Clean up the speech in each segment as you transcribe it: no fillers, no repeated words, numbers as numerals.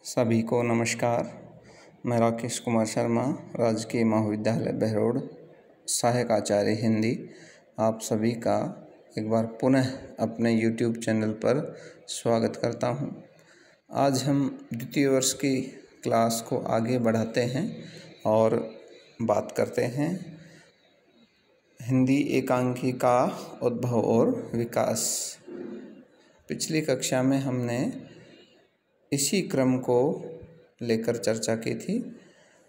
सभी को नमस्कार। मैं राकेश कुमार शर्मा, राजकीय महाविद्यालय बहरोड, सहायक आचार्य हिंदी, आप सभी का एक बार पुनः अपने YouTube चैनल पर स्वागत करता हूं। आज हम द्वितीय वर्ष की क्लास को आगे बढ़ाते हैं और बात करते हैं हिंदी एकांकी का उद्भव और विकास। पिछली कक्षा में हमने इसी क्रम को लेकर चर्चा की थी,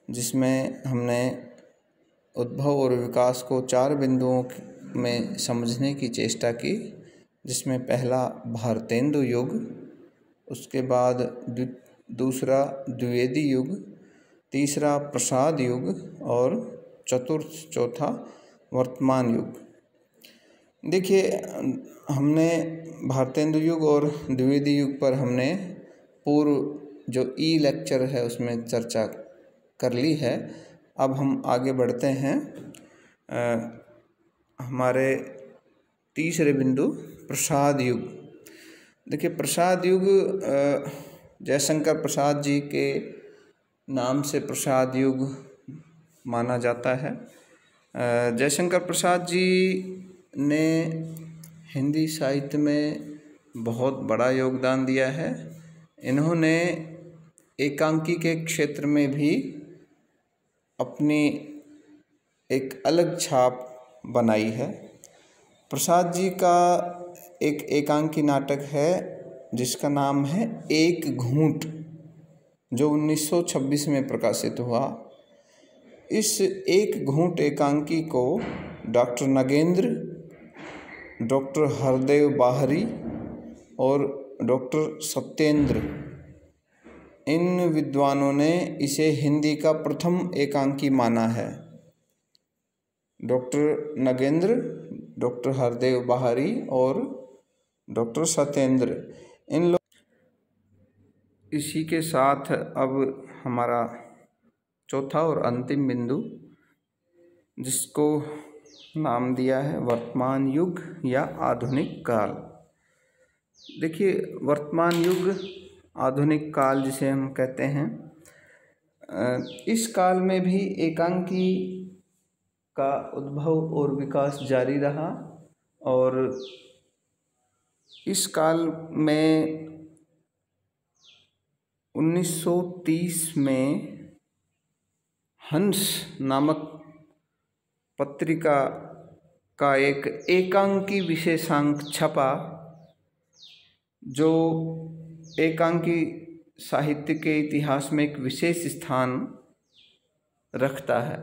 जिसमें हमने उद्भव और विकास को 4 बिंदुओं में समझने की चेष्टा की, जिसमें पहला भारतेंदु युग, उसके बाद दूसरा द्विवेदी युग, तीसरा प्रसाद युग और चौथा वर्तमान युग। देखिए, हमने भारतेंदु युग और द्विवेदी युग पर हमने पूर्व जो लेक्चर है उसमें चर्चा कर ली है। अब हम आगे बढ़ते हैं हमारे तीसरे बिंदु प्रसाद युग। देखिए, प्रसाद युग जयशंकर प्रसाद जी के नाम से प्रसाद युग माना जाता है। जयशंकर प्रसाद जी ने हिंदी साहित्य में बहुत बड़ा योगदान दिया है। इन्होंने एकांकी के क्षेत्र में भी अपनी एक अलग छाप बनाई है। प्रसाद जी का एक एकांकी नाटक है जिसका नाम है एक घूंट, जो 1926 में प्रकाशित हुआ। इस एक घूंट एकांकी को डॉक्टर नगेंद्र, डॉक्टर हरदेव बाहरी और डॉक्टर सत्येंद्र, इन विद्वानों ने इसे हिंदी का प्रथम एकांकी माना है। डॉक्टर नगेंद्र, डॉक्टर हरदेव बाहरी और डॉक्टर सत्येंद्र, इन लोग। इसी के साथ अब हमारा चौथा और अंतिम बिंदु, जिसको नाम दिया है वर्तमान युग या आधुनिक काल। देखिए, वर्तमान युग, आधुनिक काल जिसे हम कहते हैं, इस काल में भी एकांकी का उद्भव और विकास जारी रहा। और इस काल में 1930 में हंस नामक पत्रिका का एक एकांकी विशेषांक छपा, जो एकांकी साहित्य के इतिहास में एक विशेष स्थान रखता है।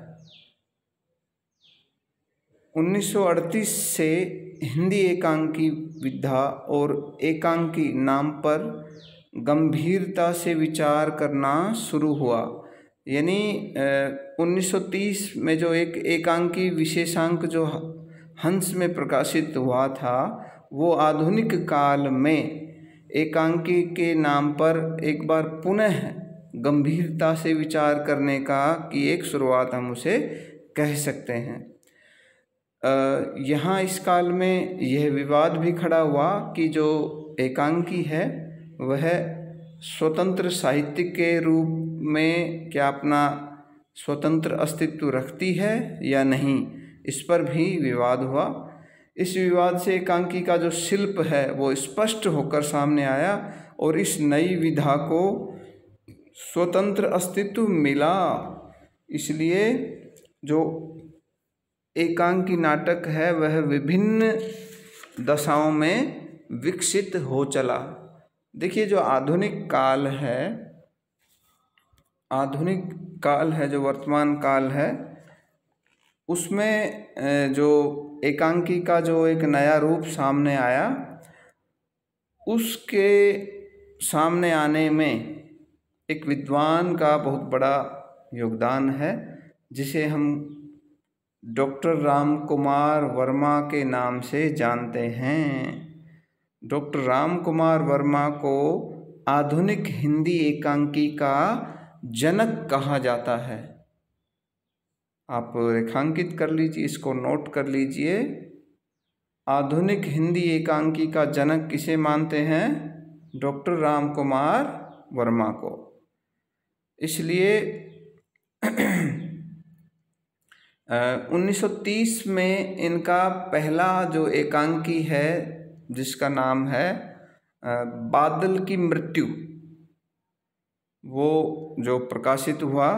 1938 से हिंदी एकांकी विधा और एकांकी नाम पर गंभीरता से विचार करना शुरू हुआ। यानी 1930 में जो एक एकांकी विशेषांक जो हंस में प्रकाशित हुआ था, वो आधुनिक काल में एकांकी के नाम पर एक बार पुनः गंभीरता से विचार करने की एक शुरुआत हम उसे कह सकते हैं। यहाँ इस काल में यह विवाद भी खड़ा हुआ कि जो एकांकी है वह स्वतंत्र साहित्य के रूप में क्या अपना स्वतंत्र अस्तित्व रखती है या नहीं, इस पर भी विवाद हुआ। इस विवाद से एकांकी का जो शिल्प है वो स्पष्ट होकर सामने आया और इस नई विधा को स्वतंत्र अस्तित्व मिला। इसलिए जो एकांकी नाटक है वह विभिन्न दशाओं में विकसित हो चला। देखिए, जो आधुनिक काल है, जो वर्तमान काल है, उसमें जो एकांकी का जो एक नया रूप सामने आया, उसके सामने आने में एक विद्वान का बहुत बड़ा योगदान है, जिसे हम डॉक्टर राम कुमार वर्मा के नाम से जानते हैं। डॉक्टर राम कुमार वर्मा को आधुनिक हिंदी एकांकी का जनक कहा जाता है। आप रेखांकित कर लीजिए, इसको नोट कर लीजिए। आधुनिक हिंदी एकांकी का जनक किसे मानते हैं? डॉक्टर राम कुमार वर्मा को। इसलिए 1930 में इनका पहला जो एकांकी है जिसका नाम है बादल की मृत्यु, वो जो प्रकाशित हुआ,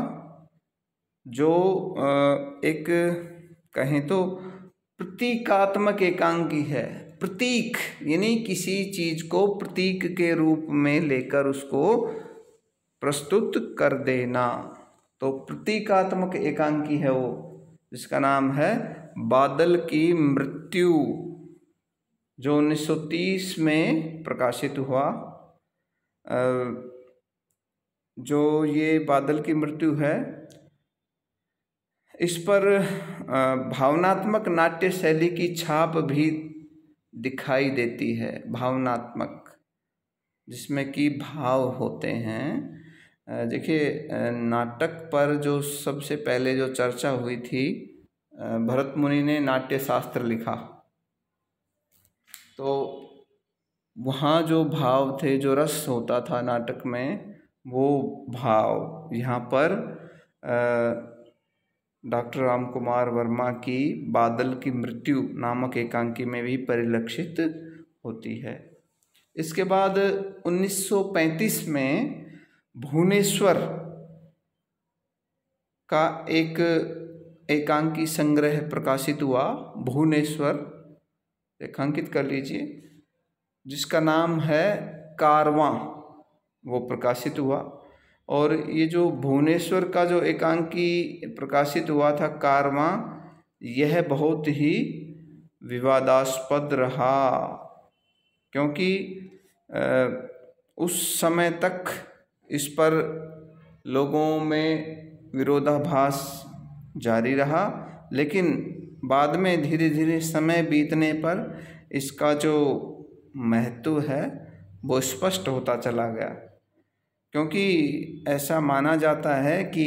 जो एक कहें तो प्रतीकात्मक एकांकी है। प्रतीक यानी किसी चीज को प्रतीक के रूप में लेकर उसको प्रस्तुत कर देना, तो प्रतीकात्मक एकांकी है वो, जिसका नाम है बादल की मृत्यु, जो 1930 में प्रकाशित हुआ। जो ये बादल की मृत्यु है, इस पर भावनात्मक नाट्य शैली की छाप भी दिखाई देती है, भावनात्मक, जिसमें कि भाव होते हैं। देखिए, नाटक पर जो सबसे पहले जो चर्चा हुई थी, भरत मुनि ने नाट्य शास्त्र लिखा, तो वहाँ जो भाव थे, जो रस होता था नाटक में, वो भाव यहाँ पर डॉक्टर राम कुमार वर्मा की बादल की मृत्यु नामक एकांकी में भी परिलक्षित होती है। इसके बाद 1935 में भुवनेश्वर का एक एकांकी संग्रह प्रकाशित हुआ, भुवनेश्वर, रेखांकित कर लीजिए, जिसका नाम है कारवां, वो प्रकाशित हुआ। और ये जो भुवनेश्वर का जो एकांकी प्रकाशित हुआ था, कारवां, यह बहुत ही विवादास्पद रहा, क्योंकि उस समय तक इस पर लोगों में विरोधाभास जारी रहा, लेकिन बाद में धीरे धीरे समय बीतने पर इसका जो महत्व है वो स्पष्ट होता चला गया, क्योंकि ऐसा माना जाता है कि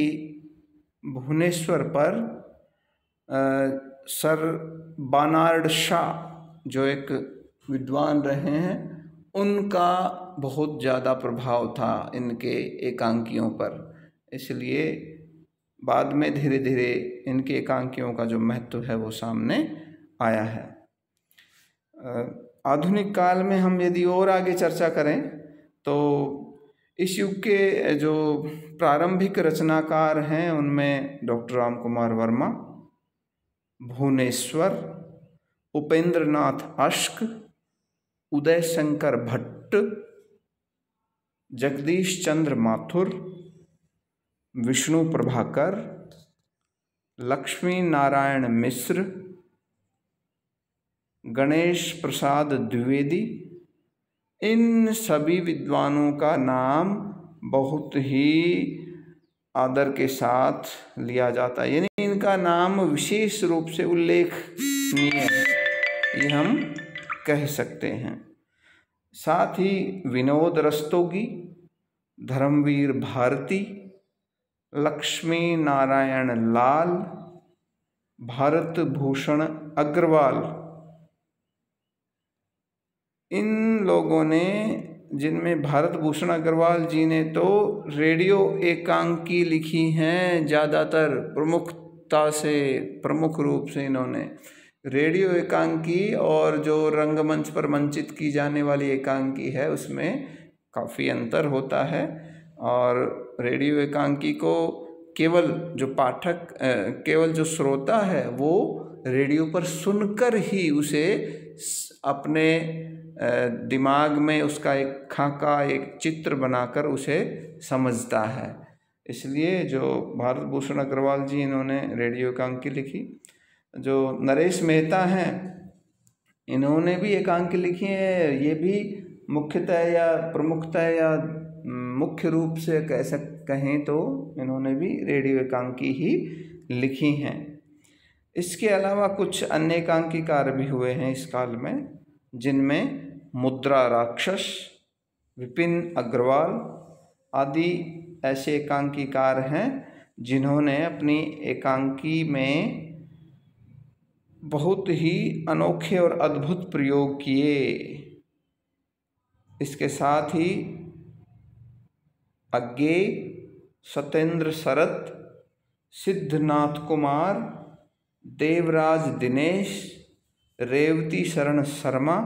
भुवनेश्वर पर सर बानार्ड शा, जो एक विद्वान रहे हैं, उनका बहुत ज़्यादा प्रभाव था इनके एकांकियों पर। इसलिए बाद में धीरे धीरे इनके एकांकियों का जो महत्व है वो सामने आया है। आधुनिक काल में हम यदि और आगे चर्चा करें तो इस युग के जो प्रारंभिक रचनाकार हैं उनमें डॉक्टर राम कुमार वर्मा, भुवनेश्वर, उपेंद्रनाथ अश्क, उदय शंकर भट्ट, जगदीश चंद्र माथुर, विष्णु प्रभाकर, लक्ष्मी नारायण मिश्र, गणेश प्रसाद द्विवेदी, इन सभी विद्वानों का नाम बहुत ही आदर के साथ लिया जाता है, यानी इनका नाम विशेष रूप से उल्लेखनीय है, ये हम कह सकते हैं। साथ ही विनोद रस्तोगी, धर्मवीर भारती, लक्ष्मी नारायण लाल, भारत भूषण अग्रवाल, इन लोगों ने, जिनमें भारत भूषण अग्रवाल जी ने तो रेडियो एकांकी लिखी हैं, ज़्यादातर प्रमुखता से, प्रमुख रूप से इन्होंने रेडियो एकांकी, और जो रंगमंच पर मंचित की जाने वाली एकांकी है उसमें काफ़ी अंतर होता है। और रेडियो एकांकी को केवल जो पाठक, केवल जो श्रोता है वो रेडियो पर सुनकर ही उसे अपने दिमाग में उसका एक खाका, एक चित्र बनाकर उसे समझता है। इसलिए जो भारत भूषण अग्रवाल जी, इन्होंने रेडियो एकांकी लिखी। जो नरेश मेहता हैं, इन्होंने भी एकांकी लिखी है, ये भी मुख्यतः या प्रमुखतः या मुख्य रूप से कहें तो इन्होंने भी रेडियो एकांकी ही लिखी हैं। इसके अलावा कुछ अन्य एकांकीकार भी हुए हैं इस काल में, जिनमें मुद्रा राक्षस, विपिन अग्रवाल आदि ऐसे एकांकीकार हैं जिन्होंने अपनी एकांकी में बहुत ही अनोखे और अद्भुत प्रयोग किए। इसके साथ ही अज्ञेय, सत्येंद्र शरत, सिद्धनाथ कुमार, देवराज दिनेश, रेवती शरण शर्मा,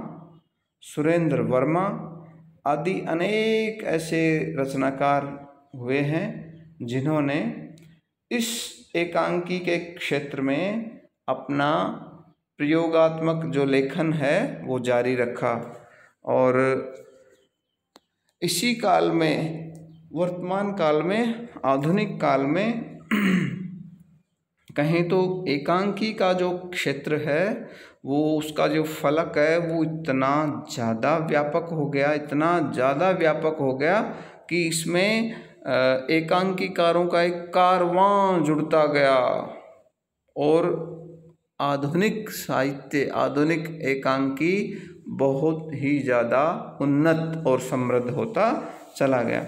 सुरेंद्र वर्मा आदि अनेक ऐसे रचनाकार हुए हैं जिन्होंने इस एकांकी के क्षेत्र में अपना प्रयोगात्मक जो लेखन है वो जारी रखा। और इसी काल में, वर्तमान काल में, आधुनिक काल में कहें तो एकांकी का जो क्षेत्र है वो, उसका जो फलक है वो इतना ज़्यादा व्यापक हो गया, इतना ज़्यादा व्यापक हो गया कि इसमें एकांकीकारों का एक कारवां जुड़ता गया और आधुनिक साहित्य, आधुनिक एकांकी बहुत ही ज़्यादा उन्नत और समृद्ध होता चला गया।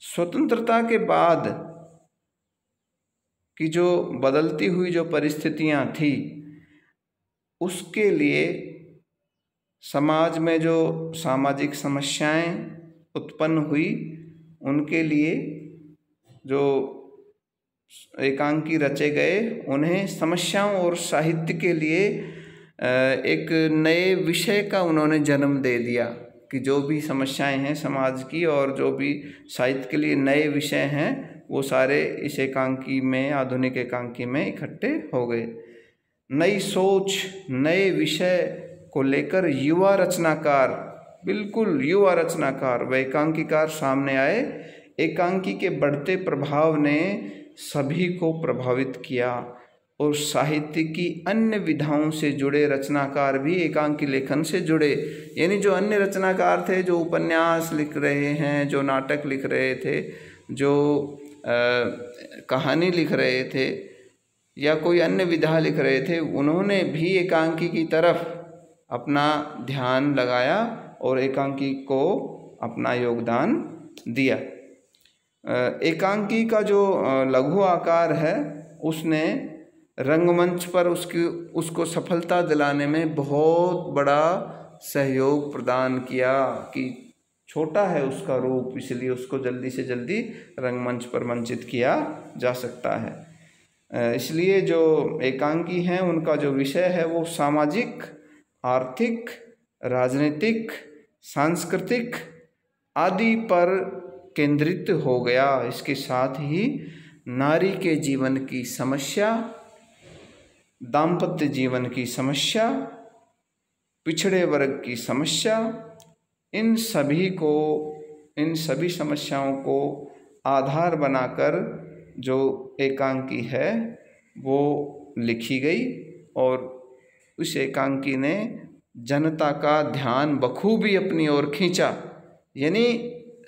स्वतंत्रता के बाद की जो बदलती हुई जो परिस्थितियां थी, उसके लिए समाज में जो सामाजिक समस्याएं उत्पन्न हुई, उनके लिए जो एकांकी रचे गए, उन्हें समस्याओं और साहित्य के लिए एक नए विषय का उन्होंने जन्म दे दिया कि जो भी समस्याएं हैं समाज की और जो भी साहित्य के लिए नए विषय हैं वो सारे इस एकांकी में, आधुनिक एकांकी में इकट्ठे हो गए। नई सोच, नए विषय को लेकर युवा रचनाकार, बिल्कुल युवा रचनाकार व एकांकीकार सामने आए। एकांकी के बढ़ते प्रभाव ने सभी को प्रभावित किया और साहित्य की अन्य विधाओं से जुड़े रचनाकार भी एकांकी लेखन से जुड़े। यानी जो अन्य रचनाकार थे, जो उपन्यास लिख रहे हैं, जो नाटक लिख रहे थे, जो कहानी लिख रहे थे या कोई अन्य विधा लिख रहे थे, उन्होंने भी एकांकी की तरफ अपना ध्यान लगाया और एकांकी को अपना योगदान दिया। एकांकी का जो लघु आकार है, उसने रंगमंच पर उसको सफलता दिलाने में बहुत बड़ा सहयोग प्रदान किया कि छोटा है उसका रूप, इसलिए उसको जल्दी से जल्दी रंगमंच पर मंचित किया जा सकता है। इसलिए जो एकांकी हैं उनका जो विषय है वो सामाजिक, आर्थिक, राजनीतिक, सांस्कृतिक आदि पर केंद्रित हो गया। इसके साथ ही नारी के जीवन की समस्या, दाम्पत्य जीवन की समस्या, पिछड़े वर्ग की समस्या, इन सभी समस्याओं को आधार बनाकर जो एकांकी है वो लिखी गई और उस एकांकी ने जनता का ध्यान बखूबी अपनी ओर खींचा। यानी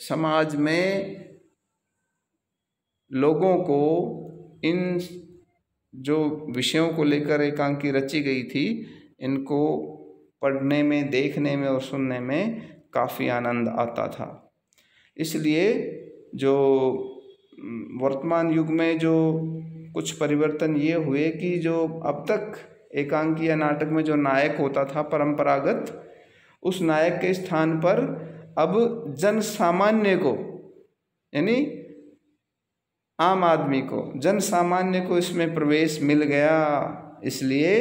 समाज में लोगों को इन जो विषयों को लेकर एकांकी रची गई थी, इनको पढ़ने में, देखने में और सुनने में काफ़ी आनंद आता था। इसलिए जो वर्तमान युग में जो कुछ परिवर्तन ये हुए कि जो अब तक एकांकी या नाटक में जो नायक होता था परंपरागत, उस नायक के स्थान पर अब जन सामान्य को, यानी आम आदमी को, जन सामान्य को इसमें प्रवेश मिल गया। इसलिए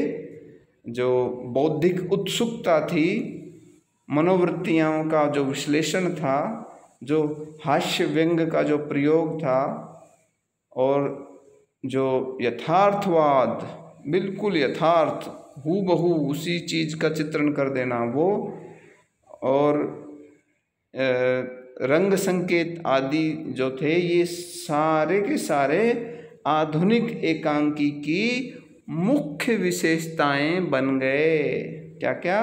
जो बौद्धिक उत्सुकता थी, मनोवृत्तियों का जो विश्लेषण था, जो हास्य व्यंग का जो प्रयोग था और जो यथार्थवाद, बिल्कुल यथार्थ हूबहू उसी चीज़ का चित्रण कर देना वो, और रंग संकेत आदि जो थे, ये सारे के सारे आधुनिक एकांकी की मुख्य विशेषताएं बन गए। क्या क्या?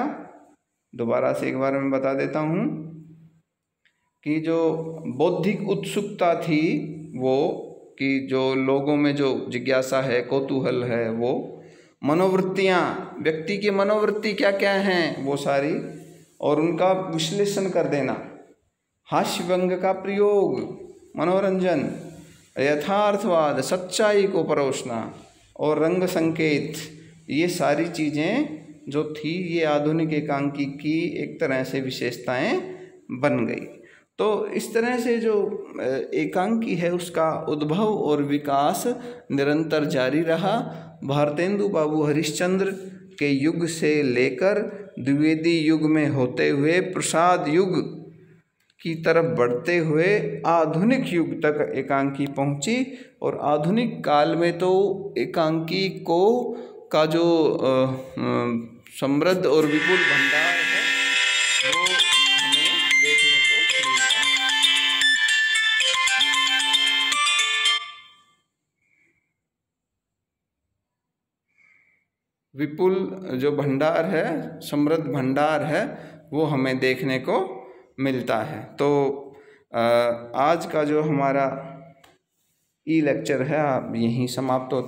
दोबारा से एक बार मैं बता देता हूँ कि जो बौद्धिक उत्सुकता थी वो, कि जो लोगों में जो जिज्ञासा है, कौतूहल है, वो मनोवृत्तियाँ, व्यक्ति की मनोवृत्ति क्या क्या हैं वो सारी, और उनका विश्लेषण कर देना, हास्य व्यंग का प्रयोग, मनोरंजन, यथार्थवाद, सच्चाई को परोसना और रंग संकेत, ये सारी चीज़ें जो थी ये आधुनिक एकांकी की एक तरह से विशेषताएं बन गई। तो इस तरह से जो एकांकी है उसका उद्भव और विकास निरंतर जारी रहा। भारतेंदु बाबू हरिश्चंद्र के युग से लेकर द्विवेदी युग में होते हुए प्रसाद युग की तरफ बढ़ते हुए आधुनिक युग तक एकांकी पहुंची। और आधुनिक काल में तो एकांकी को का जो समृद्ध और विपुल भंडार है वो हमें देखने को मिलता है। विपुल जो भंडार है, समृद्ध भंडार है, वो हमें देखने को मिलता है। तो आज का जो हमारा ई लेक्चर है यहीं समाप्त होता है।